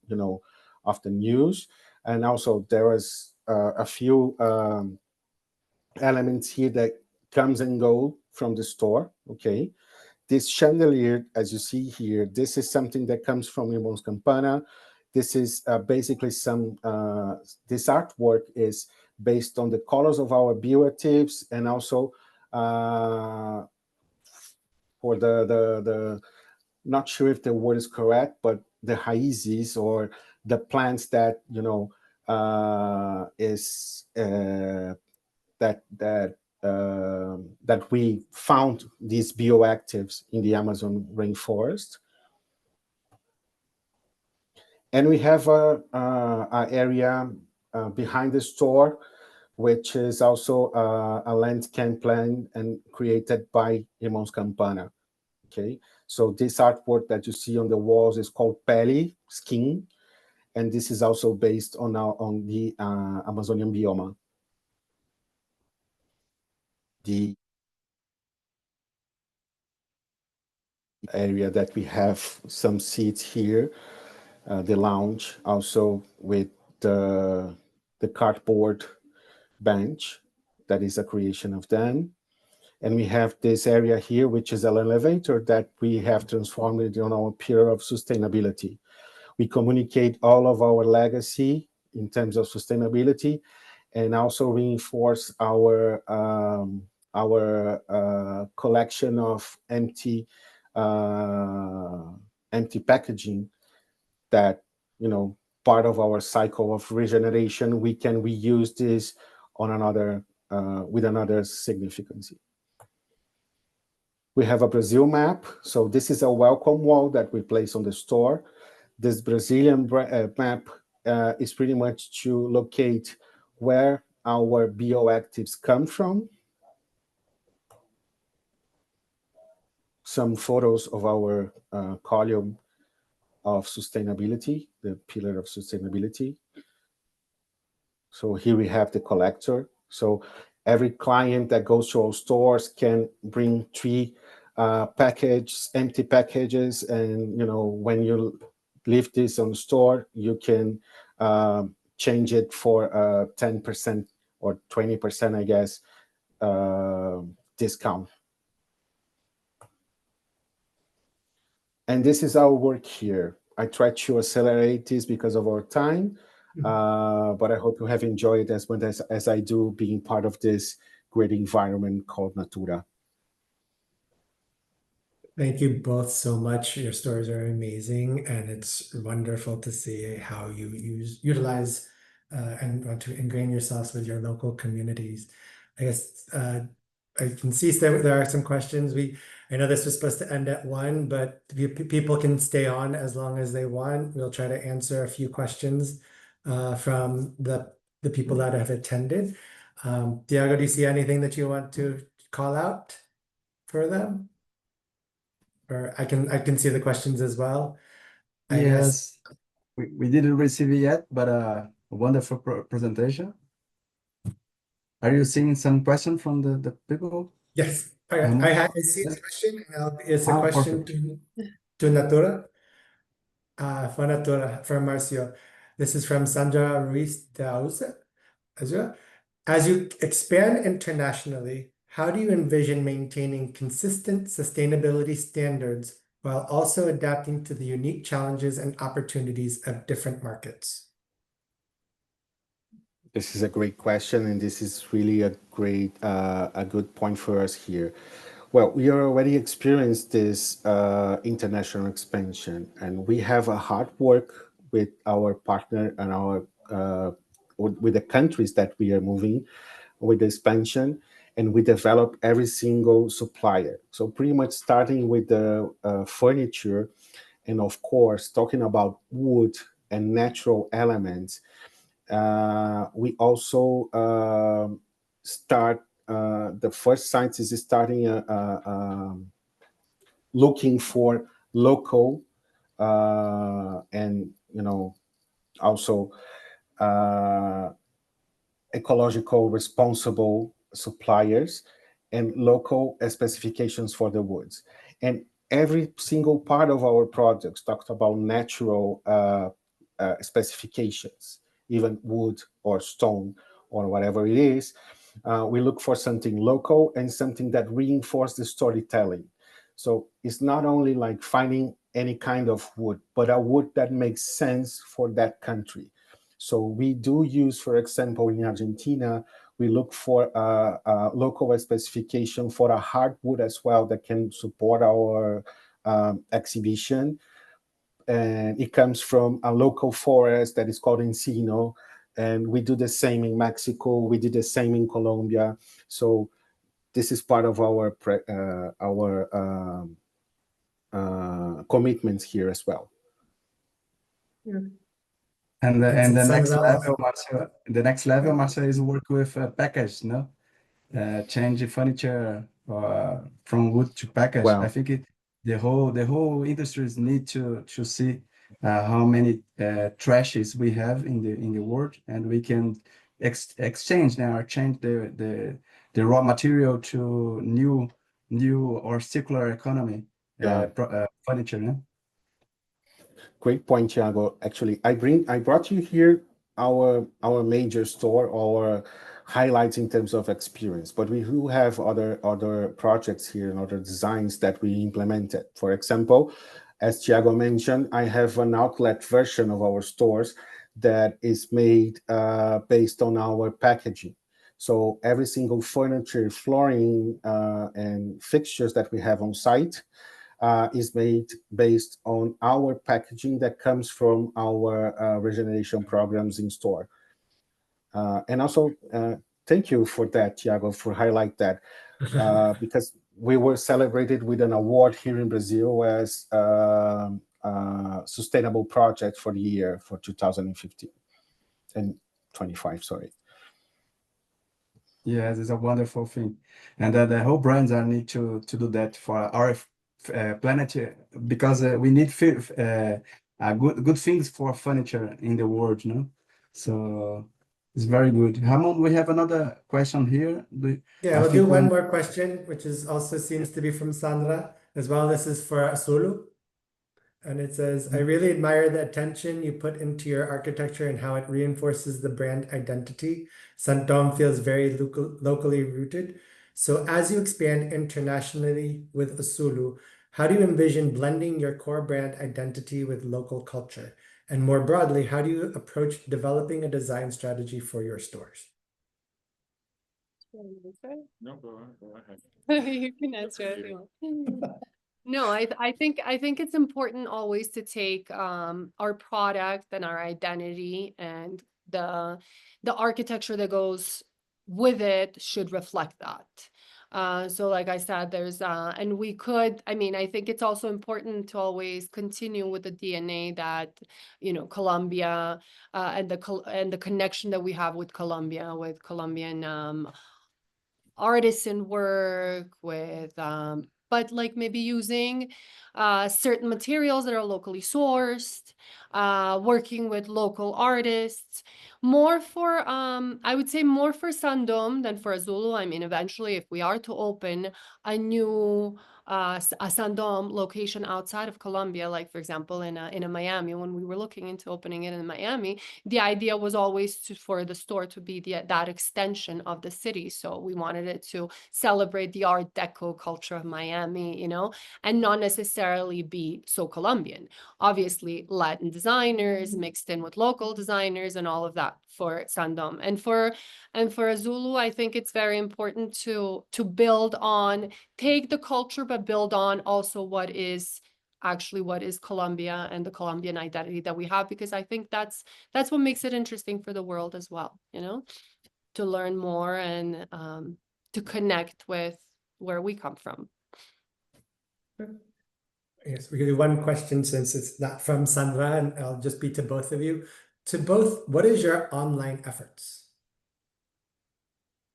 often use. And also there was a few elements here that comes and go from the store, okay? This chandelier, as you see here, this is something that comes from Irmãos Campana. This is basically this artwork is based on the colors of our bioactives, and also for the not sure if the word is correct, but the raízes, or the plants that, that we found these bioactives in the Amazon rainforest. And we have a area behind the store, which is also a landscape plan and created by Irmãos Campana. Okay, so this artwork that you see on the walls is called Pele, skin, and this is also based on the Amazonian biome. The area that we have some seats here, the lounge, also with the cardboard bench that is a creation of them. And we have this area here, which is an elevator that we have transformed it on our pillar of sustainability. We communicate all of our legacy in terms of sustainability, and also reinforce our collection of empty packaging that, part of our cycle of regeneration, we can reuse this on another with another significance. We have a Brazil map. So this is a welcome wall that we place on the store. This Brazilian map is pretty much to locate where our bioactives come from. Some photos of our column of sustainability, the pillar of sustainability. So here we have the collector. So every client that goes to our stores can bring 3 empty packages, and when you leave this on store, you can change it for 10% or 20%, I guess, discount. And this is our work here. I try to accelerate this because of our time, but I hope you have enjoyed as much as I do being part of this great environment called Natura. Thank you both so much. Your stories are amazing, and it's wonderful to see how you utilize and want to ingrain yourselves with your local communities. I guess I can see there are some questions. I know this was supposed to end at 1, but people can stay on as long as they want. We'll try to answer a few questions from the people that have attended. Tiago, do you see anything that you want to call out for them? Or I can see the questions as well. I guess. Yes, we didn't receive it yet, but a wonderful presentation. Are you seeing some question from the people? Yes, I see the question. It's a question to Natura. For Natura, from Marcio. This is from Sandra Ruiz Dauza. As you expand internationally, how do you envision maintaining consistent sustainability standards while also adapting to the unique challenges and opportunities of different markets? This is a great question, and this is really a good point for us here. Well, we are already experienced this international expansion, and we have a hard work with our partner and our with the countries that we are moving with the expansion, and we develop every single supplier. So pretty much starting with the furniture, and of course talking about wood and natural elements. We also start the first science is starting looking for local and also ecological responsible suppliers and local specifications for the woods. And every single part of our projects talked about natural specifications, even wood or stone or whatever it is. We look for something local and something that reinforces the storytelling. So it's not only like finding any kind of wood, but a wood that makes sense for that country. So we do use, for example, in Argentina, we look for a local specification for a hardwood as well that can support our exhibition. And it comes from a local forest that is called encino. And we do the same in Mexico. We did the same in Colombia. So this is part of our commitments here as well. And the Excellent. next Sandra, level, Marcel, is work with package, no? Change the furniture from wood to package. Well, I think the whole industries need to see how many trashes we have in the world, and we can exchange now or change the raw material to new or circular economy furniture. No? Great point, Thiago. Actually, I brought you here our major store, our highlights in terms of experience, but we do have other projects here and other designs that we implemented. For example, as Thiago mentioned, I have an outlet version of our stores that is made based on our packaging. So every single furniture, flooring, and fixtures that we have on site is made based on our packaging that comes from our regeneration programs in store. And also, thank you for that, Thiago, for highlight that, because we were celebrated with an award here in Brazil as sustainable project for the year for 2015 and 25, sorry. Yes, it's a wonderful thing, and the whole brands are need to do that for our planet, because we need good things for furniture in the world, no? So it's very good. Ramon, we have another question here. yeah, we'll do one more question, which is also seems to be from Sandra as well. This is for Asulu. And it says, I really admire the attention you put into your architecture and how it reinforces the brand identity. Santom feels very locally rooted. So as you expand internationally with Asulu, how do you envision blending your core brand identity with local culture? And more broadly, how do you approach developing a design strategy for your stores? No, go ahead. You can answer if you want. No, I think it's important always to take our product and our identity, and the architecture that goes with it should reflect that. So like I said, there's and we could, I mean, I think it's also important to always continue with the DNA that, Colombia and the connection that we have with Colombian artisan work, with but like maybe using certain materials that are locally sourced, working with local artists, more for I would say more for Sandom than for Azulu. I mean, eventually if we are to open a new a Sandom location outside of Colombia, like for example in a Miami, when we were looking into opening it in Miami, the idea was always for the store to be that extension of the city. So we wanted it to celebrate the Art Deco culture of Miami, you know, and not necessarily be so Colombian. Obviously, Latin designers mixed in with local designers and all of that for Sandom. And for Azulu, I think it's very important to build on, take the culture, but build on also what is Colombia and the Colombian identity that we have, because I think that's what makes it interesting for the world as well, you know, to learn more and to connect with where we come from. Yes, we can do one question since it's not from Sandra, and I'll just be to both of you. To both, what is your online efforts?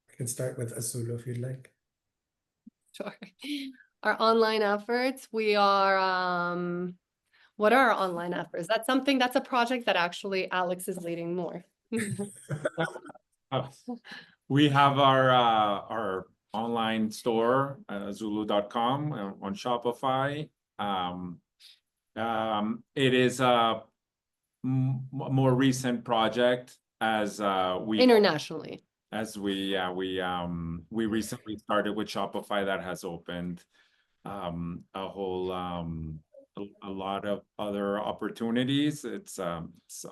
I can start with Azulu if you'd like. Sure. Our online efforts, we are, what are our online efforts? That's a project that actually Alex is leading more. We have our online store, Zulu.com, on Shopify. It is a more recent project as we Internationally. we recently started with Shopify that has opened a whole a lot of other opportunities. It's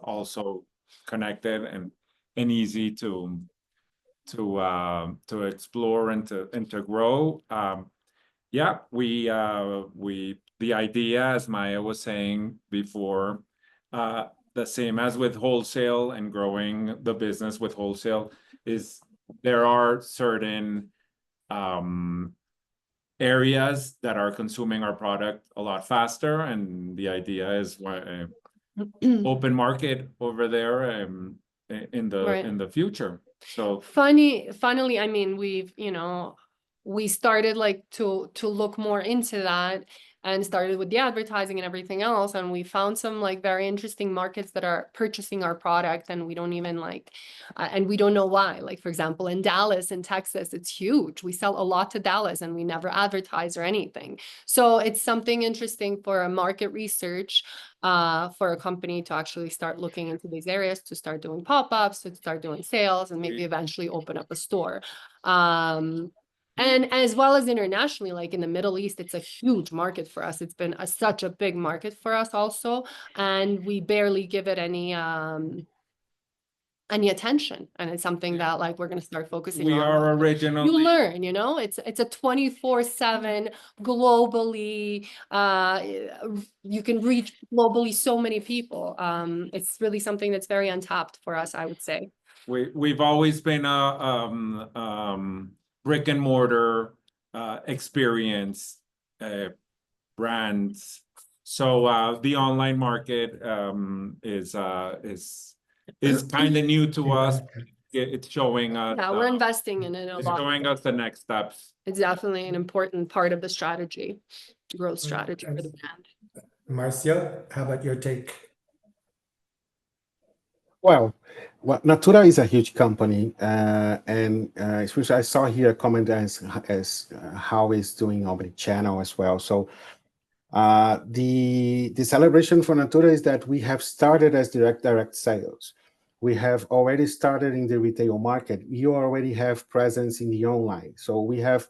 also connected and easy to explore and to grow. Yeah, the idea, as Maya was saying before, the same as with wholesale and growing the business with wholesale, is there are certain areas that are consuming our product a lot faster, and the idea is open market over there in the future. So Funnily, I mean, we started like to look more into that and started with the advertising and everything else, and we found some like very interesting markets that are purchasing our product, and we don't even and we don't know why. Like for example, in Dallas, in Texas, it's huge. We sell a lot to Dallas and we never advertise or anything. So it's something interesting for a market research, for a company to actually start looking into these areas, to start doing pop-ups, to start doing sales, and maybe eventually open up a store. And as well as internationally, like in the Middle East, it's a huge market for us. It's been such a big market for us also, and we barely give it any attention. And it's something that like we're going to start focusing on. we are originally. You learn, you know, it's a 24/7 globally. You can reach globally so many people. It's really something that's very untapped for us, I would say. We've always been a brick and mortar experience brands. So the online market is kind of new to us. It's showing us. Yeah, we're investing in it a It's lot. showing us the next steps. It's definitely an important part of the strategy, growth strategy for the brand. Marcio, how about your take? Well, Natura is a huge company, and especially I saw here a comment as how it's doing omni-channel as well. So the celebration for Natura is that we have started as direct sales. We have already started in the retail market. You already have presence in the online. So we have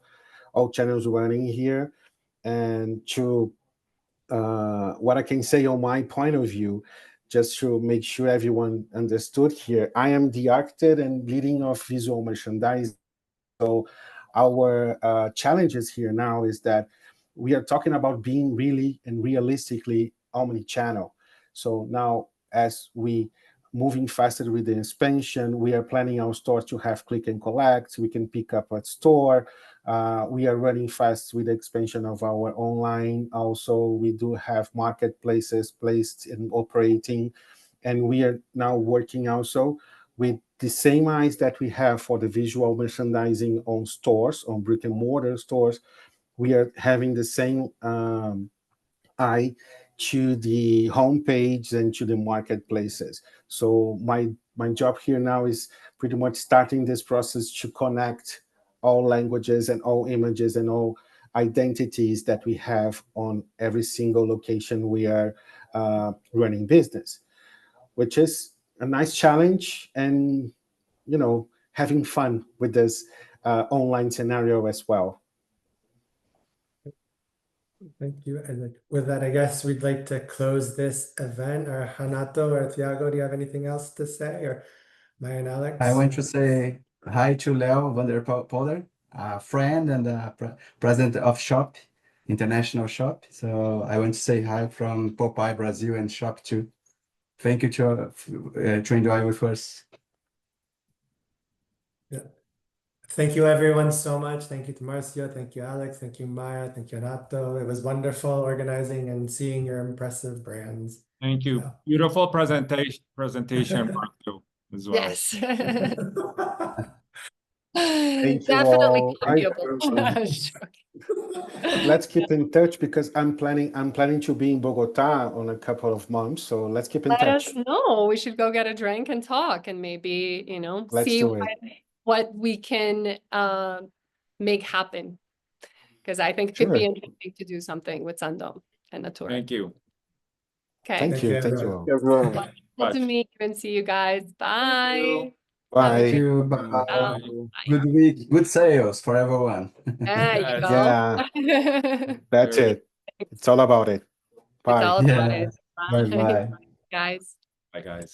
all channels running here. And to what I can say on my point of view, just to make sure everyone understood here, I am the architect and leading of visual merchandising. So our challenges here now is that we are talking about being really and realistically omni-channel. So now as we moving faster with the expansion, we are planning our stores to have click and collect. We can pick up at store. We are running fast with the expansion of our online. Also, we do have marketplaces placed and operating. And we are now working also with the same eyes that we have for the visual merchandising on stores, on brick and mortar stores. We are having the same eye to the homepage and to the marketplaces. So my job here now is pretty much starting this process to connect all languages and all images and all identities that we have on every single location we are running business, which is a nice challenge, and having fun with this online scenario as well. Thank you. And with that, I guess we'd like to close this event. Or Hanato or Thiago, do you have anything else to say? Or Maya and Alex? I want to say hi to Leo van der Poller, a friend and president of Shop, International Shop. So I want to say hi from Popeye Brazil and Shop too. Thank you to enjoy with us. Thank you everyone so much. Thank you to Marcio. Thank you, Alex. Thank you, Maya. Thank you, Hanato. It was wonderful organizing and seeing your impressive brands. Thank you. Yeah. Beautiful presentation, Marco, as well. Yes. Thank you Definitely all. copyable. Let's keep in touch, because I'm planning to be in Bogota on a couple of months. So let's keep in Let touch. us know. We should go get a drink and talk, and maybe, Let's see do it. what we can make happen. Because I think it could be Sure. interesting to do something with Sandom and Natura. Thank you. Okay. Thank you. Thank everyone. you all. Everyone. Good to meet you and see you guys. Bye. Bye. Thank you. Bye. Bye. Good week. Good sales for everyone. There you Yes. go. Yeah, that's Very it. It's all about it. It's Bye. all about Yeah. it. Bye bye. Guys. Bye, guys.